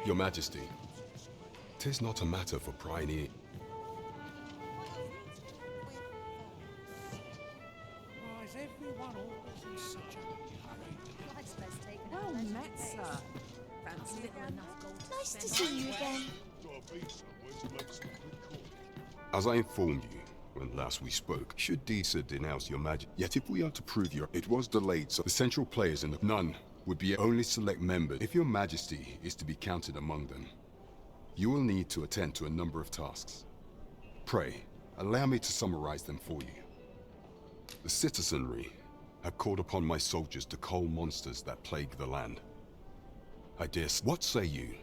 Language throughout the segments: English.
Your Majesty, 'tis not a matter for prying. Why is everyone always in such a hurry? Well met, sir. Fancy Nice to see you again. As I informed you when last we spoke, should Disa denounce your Majesty, yet if we are to prove it was delayed, so the central players in the none would be only select members. If your Majesty is to be counted among them, you will need to attend to a number of tasks. Pray, allow me to summarize them for you. The citizenry have called upon my soldiers to cull monsters that plague the land. What say you?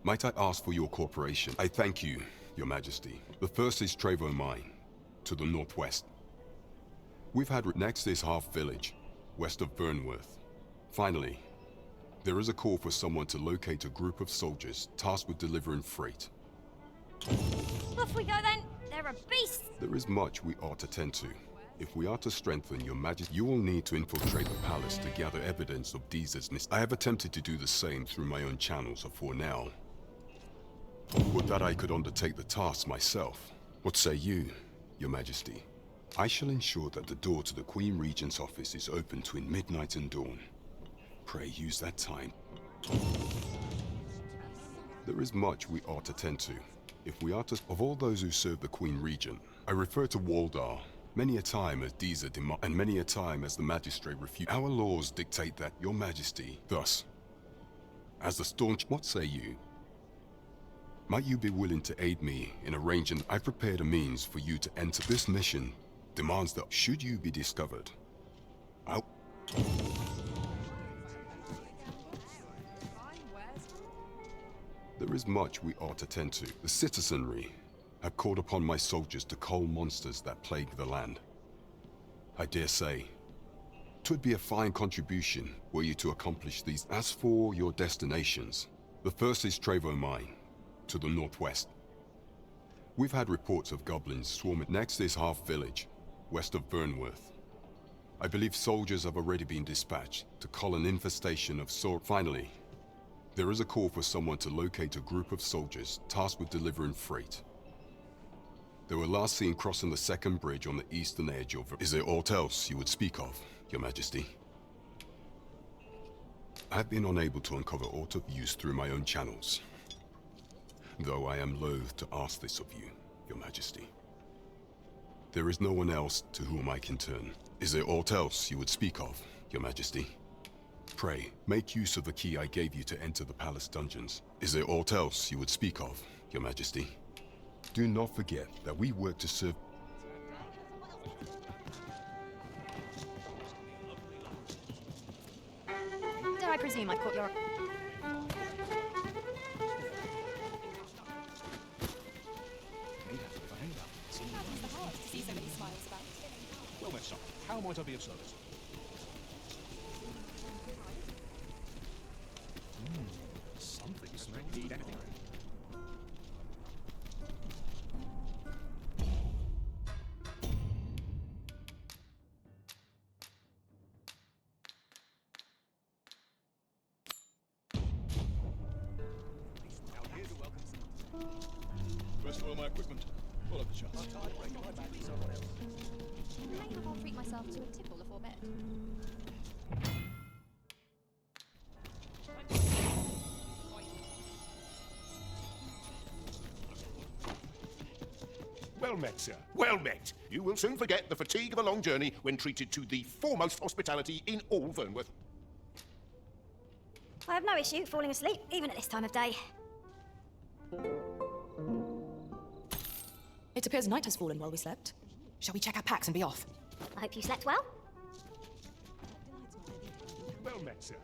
Might I ask for your cooperation? I thank you, Your Majesty. The first is Trevo Mine, to the northwest. We've had next is Half Village, west of Burnworth. Finally, there is a call for someone to locate a group of soldiers tasked with delivering freight. Off we go then. They're a beast. There is much we ought to tend to. If we are to strengthen your Majesty, you will need to infiltrate the palace to gather evidence of Deezer's mis- I have attempted to do the same through my own channels for now. Would that I could undertake the task myself. What say you, Your Majesty? I shall ensure that the door to the Queen Regent's office is open between midnight and dawn. Pray use that time. There is much we ought to tend to. If we are to... Of all those who serve the Queen Regent, I refer to Waldar, many a time as Deezer and many a time as the magistrate refused. Our laws dictate that, Your Majesty. Thus, as the staunch... What say you? Might you be willing to aid me in arranging... I prepared a means for you to enter. This mission demands that, should you be discovered, There is much we ought to tend to. The citizenry have called upon my soldiers to cull monsters that plague the land. I dare say, 'twould be a fine contribution were you to accomplish these. As for your destinations, the first is Trevo Mine, to the northwest. We've had reports of goblins swarming. Next is Half Village, west of Burnworth. I believe soldiers have already been dispatched to cull an infestation of sword. Finally, there is a call for someone to locate a group of soldiers tasked with delivering freight. They were last seen crossing the second bridge on the eastern edge of... Is there aught else you would speak of, Your Majesty? I've been unable to uncover aught of use through my own channels, though I am loath to ask this of you, Your Majesty. There is no one else to whom I can turn. Is there aught else you would speak of, Your Majesty? Pray, make use of the key I gave you to enter the palace dungeons. Is there aught else you would speak of, Your Majesty? Do not forget that we work to serve... Did I presume I caught your... Well met, son. How might I be of service? Something smells indeed anything. Restore my equipment. Pull up the shots. I'll treat myself to a tipple before bed. Well met, sir. Well met. You will soon forget the fatigue of a long journey when treated to the foremost hospitality in all Vernworth. I have no issue falling asleep, even at this time of day. It appears night has fallen while we slept. Shall we check our packs and be off? I hope you slept well. Well met, sir.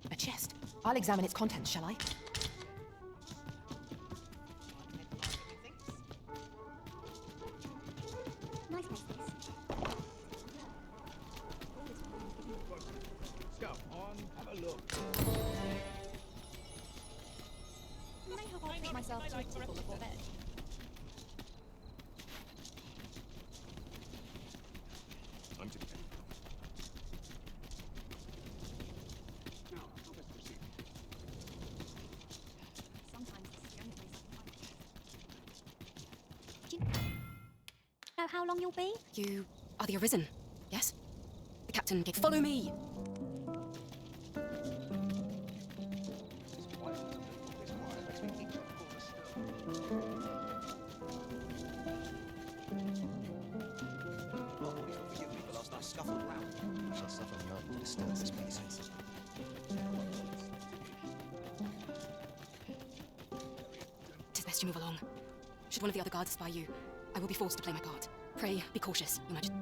A chest. I'll examine its contents, shall I? Nice place, this. Come on, have a look. I hope I'll treat myself to a tipple before bed. know how long you'll be? You are the Arisen, yes? The captain gave. Follow me! Tis best you move along. Should one of the other guards spy you, I will be forced to play my part. Pray, be cautious, Your Majesty.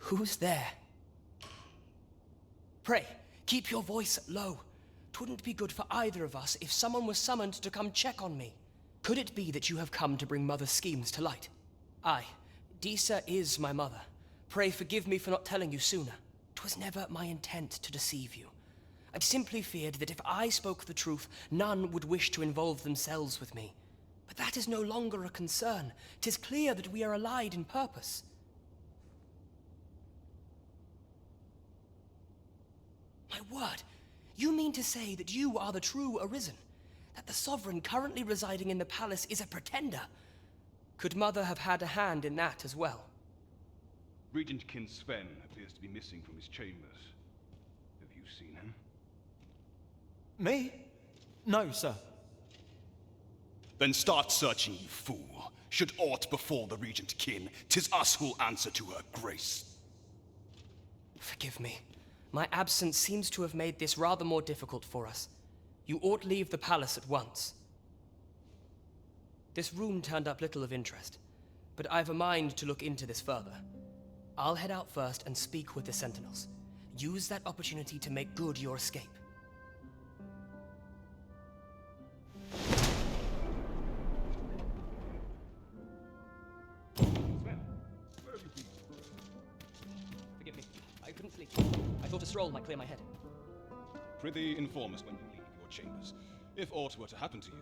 Who's there? Pray, keep your voice low. 'Twouldn't be good for either of us if someone was summoned to come check on me. Could it be that you have come to bring Mother's schemes to light? Aye, Disa is my mother. Pray forgive me for not telling you sooner. 'Twas never my intent to deceive you. I'd simply feared that if I spoke the truth, none would wish to involve themselves with me. But that is no longer a concern. 'Tis clear that we are allied in purpose. My word, you mean to say that you are the true Arisen? That the Sovereign currently residing in the palace is a pretender? Could Mother have had a hand in that as well? Regent Kin Sven appears to be missing from his chambers. Have you seen him? Me? No, sir. Then start searching, you fool. Should aught befall the Regent Kin, 'tis us who'll answer to her grace. Forgive me. My absence seems to have made this rather more difficult for us. You ought leave the palace at once. This room turned up little of interest, but I've a mind to look into this further. I'll head out first and speak with the Sentinels. Use that opportunity to make good your escape. Forgive me. I couldn't sleep. I thought a stroll might clear my head. Prithee, inform us when you leave your chambers, if aught were to happen to you.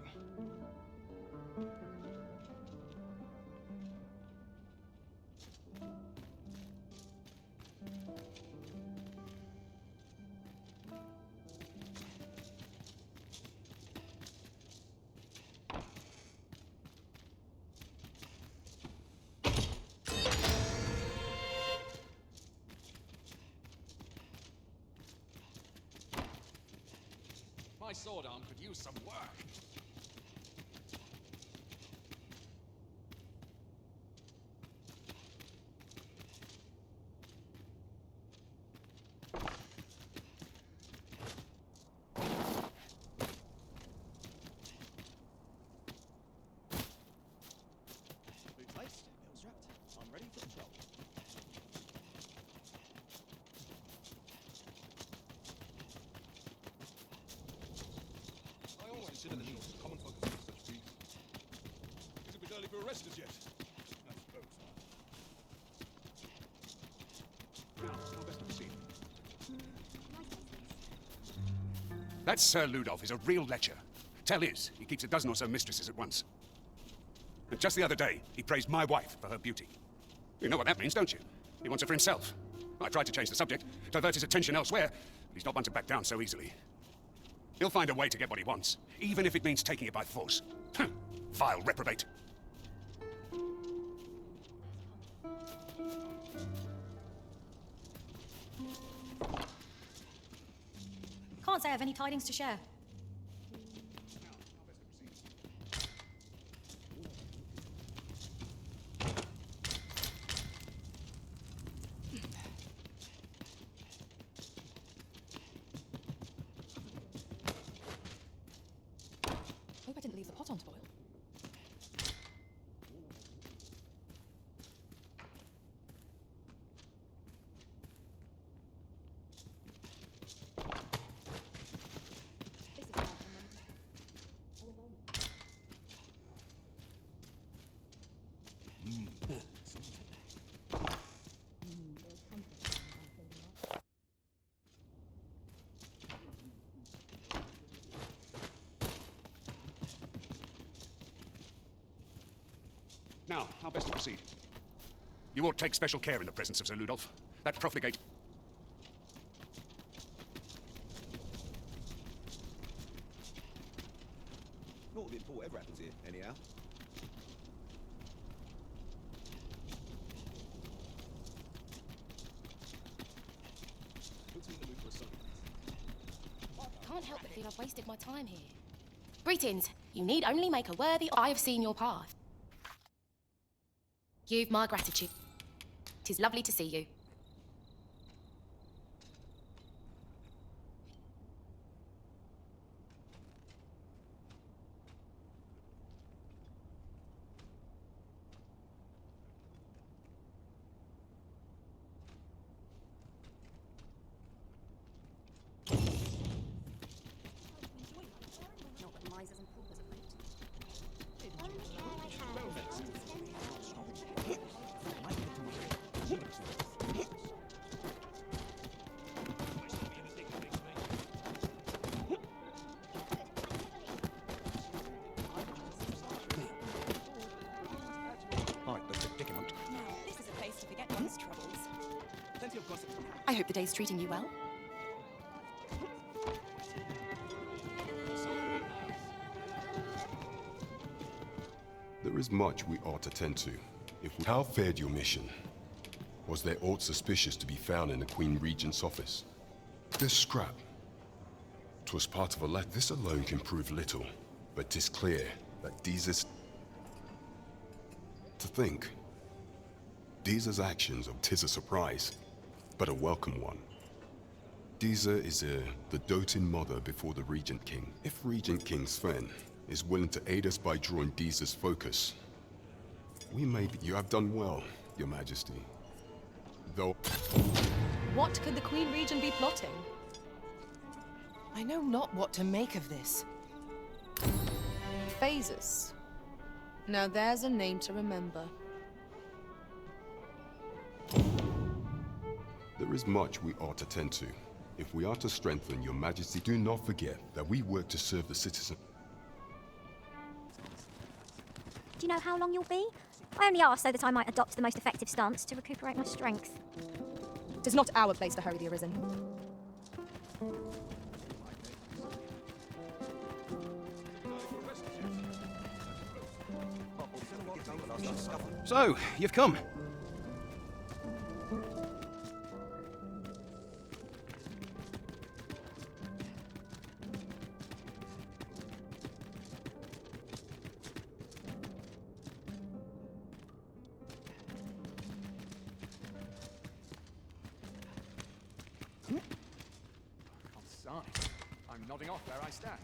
My sword arm could use some work. Boots laced, belt strapped. I'm ready for patrol. I always consider the shores as common folk of such breeds. Is it a bit early for arrest as yet? I suppose not. Now, how best to proceed? That Sir Ludolf is a real lecher. Tell is, he keeps a dozen or so mistresses at once. And just the other day, he praised my wife for her beauty. You know what that means, don't you? He wants it for himself. I tried to change the subject, divert his attention elsewhere, but he's not one to back down so easily. He'll find a way to get what he wants, even if it means taking it by force. Vile reprobate. Can't say I have any tidings to share. Hope I didn't leave the pot on to boil. Now, how best to proceed? You ought take special care in the presence of Sir Ludolf. That profligate... Not that whatever happens here, anyhow. Can't help but feel I've wasted my time here. Greetings. You need only make a worthy... I have seen your path. You've my gratitude. 'Tis lovely to see you. Not that misers and paupers are meant. I hope the day's treating you well. There is much we ought to tend to. How fared your mission? Was there aught suspicious to be found in the Queen Regent's office? This scrap. 'Twas part of a letter. This alone can prove little, but 'tis clear that Deezer's... To think, Deezer's actions, 'tis a surprise, but a welcome one. Deezer is the doting mother before the Regent King. If Regent King Sven is willing to aid us by drawing Deezer's focus, we may be... You have done well, Your Majesty. Though... What could the Queen Regent be plotting? I know not what to make of this. Phases. Now there's a name to remember. There is much we ought to tend to. If we are to strengthen Your Majesty, do not forget that we work to serve the citizen. Do you know how long you'll be? I only asked so that I might adopt the most effective stance to recuperate my strength. 'Tis not our place to hurry the Arisen. So, you've come. I'm nodding off where I stand.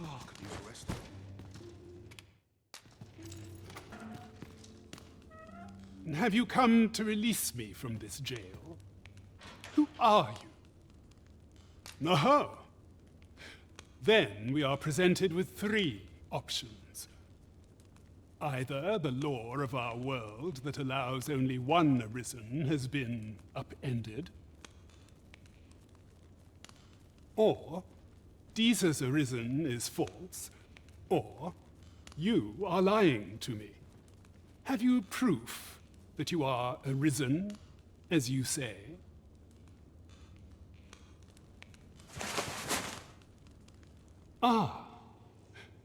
Oh, could use a rest. Have you come to release me from this jail? Who are you? Aha! Then we are presented with three options. Either the law of our world that allows only one Arisen has been upended, or Deezer's Arisen is false, or you are lying to me. Have you proof that you are Arisen, as you say? Ah.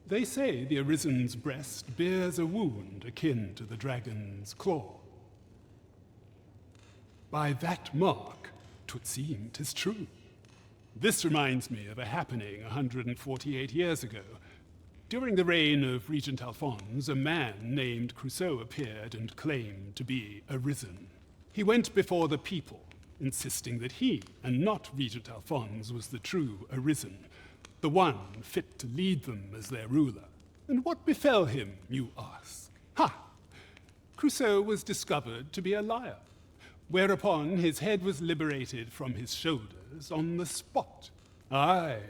They say the Arisen's breast bears a wound akin to the dragon's claw. By that mark, 'twould seem 'tis true. This reminds me of a happening 148 years ago. During the reign of Regent Alphonse, a man named Crusoe appeared and claimed to be Arisen. He went before the people, insisting that he, and not Regent Alphonse, was the true Arisen, the one fit to lead them as their ruler. And what befell him, you ask? Ha! Crusoe was discovered to be a liar. whereupon his head was liberated from his shoulders on the spot. Aye,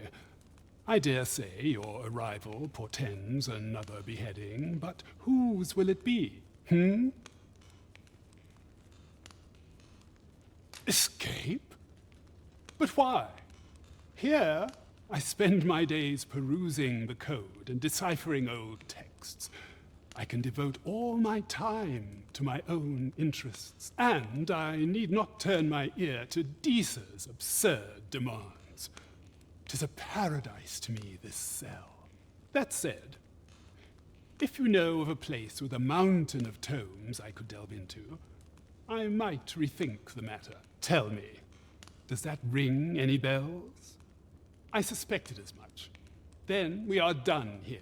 I dare say your arrival portends another beheading, but whose will it be, Escape? But why? Here, I spend my days perusing the code and deciphering old texts. I can devote all my time to my own interests, and I need not turn my ear to Disa's absurd demands. 'Tis a paradise to me, this cell. That said, if you know of a place with a mountain of tomes I could delve into, I might rethink the matter. Tell me, does that ring any bells? I suspected as much. Then we are done here.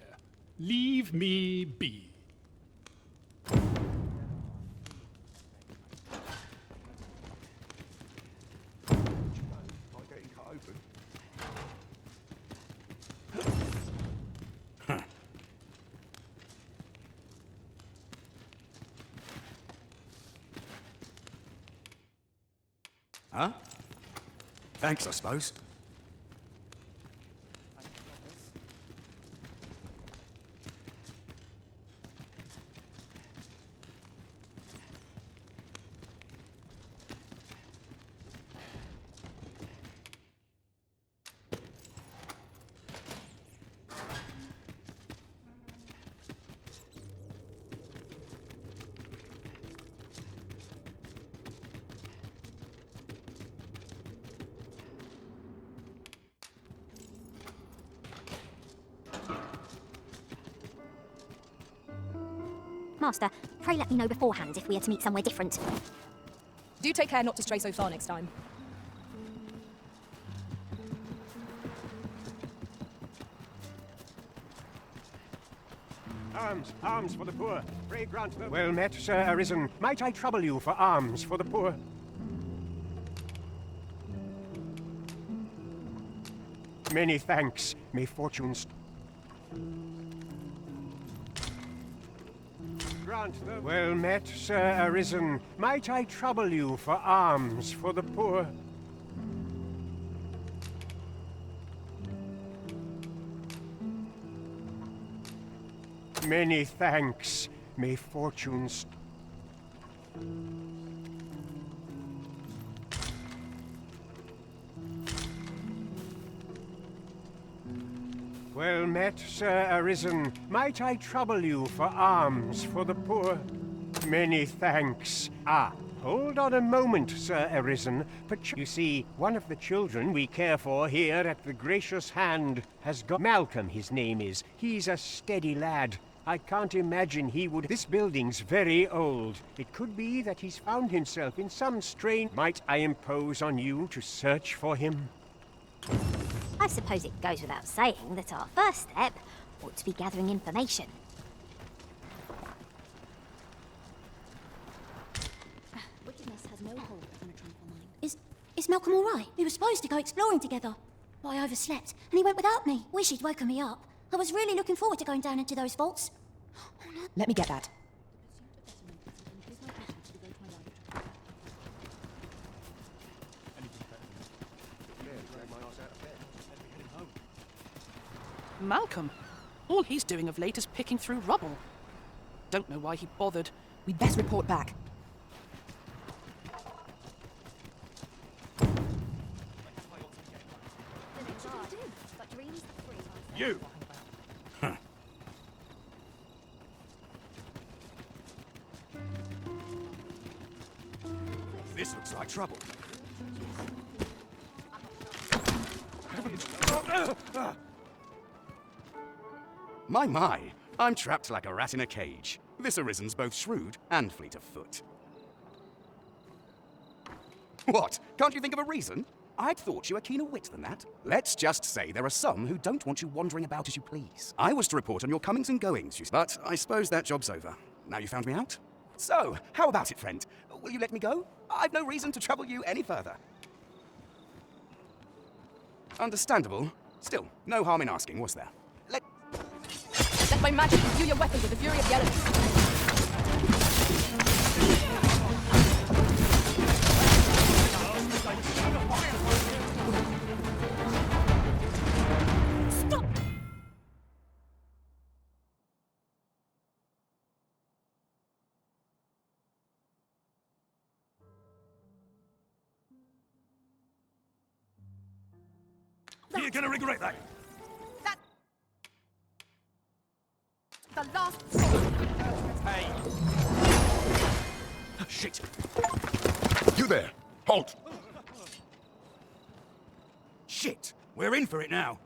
Leave me be. Getting cut open. Huh? Thanks, I suppose. Master, pray let me know beforehand if we are to meet somewhere different. Do take care not to stray so far next time. Arms, arms for the poor. Pray grant them. Well met, Sir Arisen. Might I trouble you for alms for the poor? Many thanks. May fortunes grant them. Well met, Sir Arisen. Might I trouble you for alms for the poor? Many thanks. May fortunes well met, Sir Arisen. Might I trouble you for alms for the poor? Many thanks. Ah, hold on a moment, Sir Arisen. You see, one of the children we care for here at the Gracious Hand has got... Malcolm, his name is. He's a steady lad. I can't imagine he would... This building's very old. It could be that he's found himself in some strange... Might I impose on you to search for him? I suppose it goes without saying that our first step ought to be gathering information. Wickedness has no hold on a tranquil mind. Is Malcolm all right? We were supposed to go exploring together, but I overslept, and he went without me. Wish he'd woken me up. I was really looking forward to going down into those vaults. Oh, no. Let me get that. Malcolm? All he's doing of late is picking through rubble. Don't know why he bothered. We'd best report back. You! Huh. This looks like trouble. My, I'm trapped like a rat in a cage. This Arisen's both shrewd and fleet of foot. What? Can't you think of a reason? I'd thought you were keener wit than that. Let's just say there are some who don't want you wandering about as you please. I was to report on your comings and goings, but I suppose that job's over. Now you found me out? So, how about it, friend? Will you let me go? I've no reason to trouble you any further. Understandable. Still, no harm in asking, was there? Let my magic imbue your weapons with the fury of the elements. you're gonna regret that. The last. Hey. Shit. You there! Halt! Shit. We're in for it now.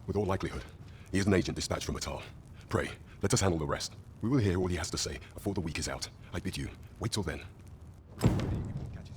With all likelihood, he is an agent dispatched from Atal. Pray, let us handle the rest. We will hear what he has to say before the week is out. I bid you, wait till then.